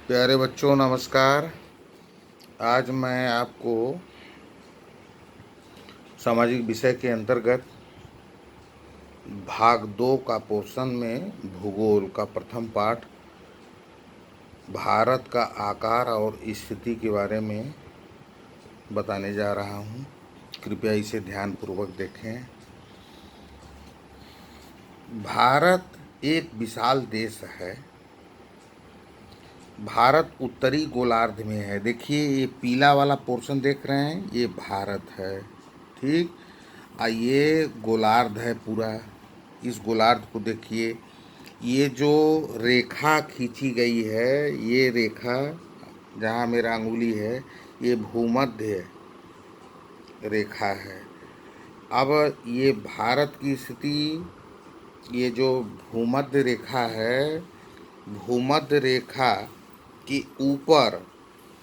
प्यारे बच्चों नमस्कार। आज मैं आपको सामाजिक विषय के अंतर्गत भाग 2 का पोर्शन में भूगोल का प्रथम पाठ भारत का आकार और स्थिति के बारे में बताने जा रहा हूँ। कृपया इसे ध्यानपूर्वक देखें। भारत एक विशाल देश है। भारत उत्तरी गोलार्ध में है। देखिए ये पीला वाला पोर्शन देख रहे हैं, ये भारत है। ठीक। ये गोलार्ध है पूरा। इस गोलार्ध को देखिए, ये जो रेखा खींची गई है, ये रेखा जहाँ मेरा अंगुली है, ये भूमध्य रेखा है। अब ये भारत की स्थिति, ये जो भूमध्य रेखा है, भूमध्य रेखा के ऊपर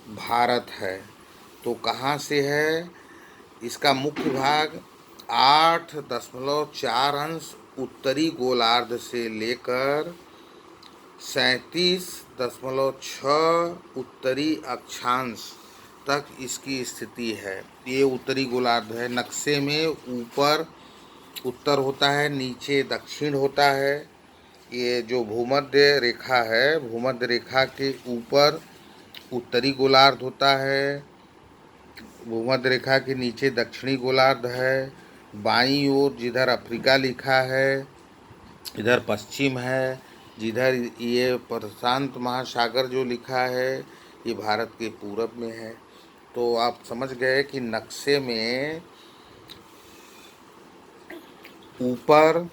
भारत है। तो कहाँ से है? इसका मुख्य भाग 8.4 उत्तरी गोलार्ध से लेकर 37.6 उत्तरी अक्षांश तक इसकी स्थिति है। ये उत्तरी गोलार्ध है। नक्शे में ऊपर उत्तर होता है, नीचे दक्षिण होता है। ये जो भूमध्य रेखा है, भूमध्य रेखा के ऊपर उत्तरी गोलार्ध होता है, भूमध्य रेखा के नीचे दक्षिणी गोलार्ध है। बाईं ओर जिधर अफ्रीका लिखा है, इधर पश्चिम है। जिधर ये प्रशांत महासागर जो लिखा है, ये भारत के पूरब में है। तो आप समझ गए कि नक्शे में ऊपर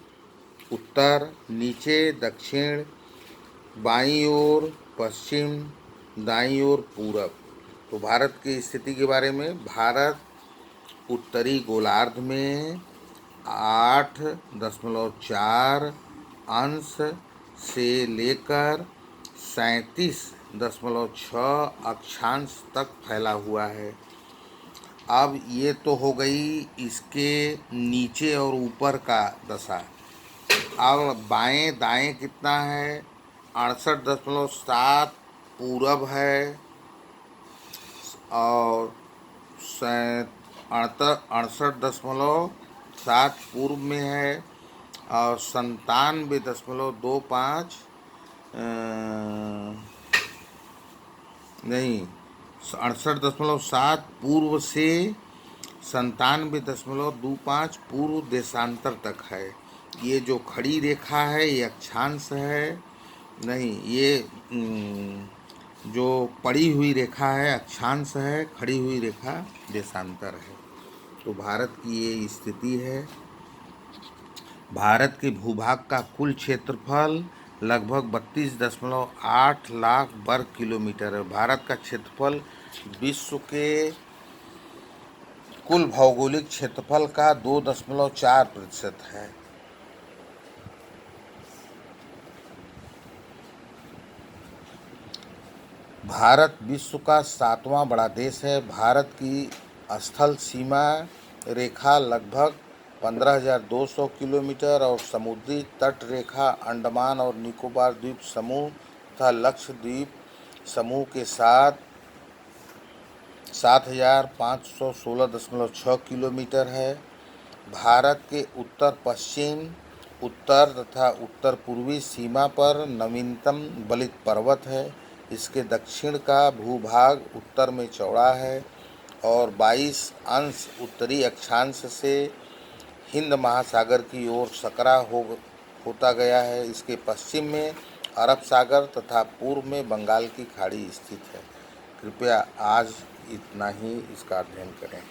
उत्तर, नीचे दक्षिण, बाईं ओर पश्चिम, दाईं ओर पूरब। तो भारत की स्थिति के बारे में, भारत उत्तरी गोलार्ध में 8.4 अंश से लेकर 37.6 अक्षांश तक फैला हुआ है। अब ये तो हो गई इसके नीचे और ऊपर का दशा। अब बाएं दाएं कितना है? 68.7 पूरब है और 68.7 पूर्व में है और 97.25 नहीं 68.7 पूर्व से 97.25 पूर्व देशांतर तक है। ये जो खड़ी रेखा है ये अक्षांश है, नहीं ये जो पड़ी हुई रेखा है अक्षांश है, खड़ी हुई रेखा देशांतर है। तो भारत की ये स्थिति है। भारत के भूभाग का कुल क्षेत्रफल लगभग 32.8 लाख वर्ग किलोमीटर है। भारत का क्षेत्रफल विश्व के कुल भौगोलिक क्षेत्रफल का 2.4% है। भारत विश्व का 7वां बड़ा देश है। भारत की स्थल सीमा रेखा लगभग 15,200 किलोमीटर और समुद्री तट रेखा अंडमान और निकोबार द्वीप समूह तथा लक्षद्वीप समूह के साथ 7,516.6 किलोमीटर है। भारत के उत्तर पश्चिम, उत्तर तथा उत्तर पूर्वी सीमा पर नवीनतम बलित पर्वत है। इसके दक्षिण का भूभाग उत्तर में चौड़ा है और 22 अंश उत्तरी अक्षांश से हिंद महासागर की ओर सकरा होता गया है। इसके पश्चिम में अरब सागर तथा पूर्व में बंगाल की खाड़ी स्थित है। कृपया आज इतना ही इसका अध्ययन करें।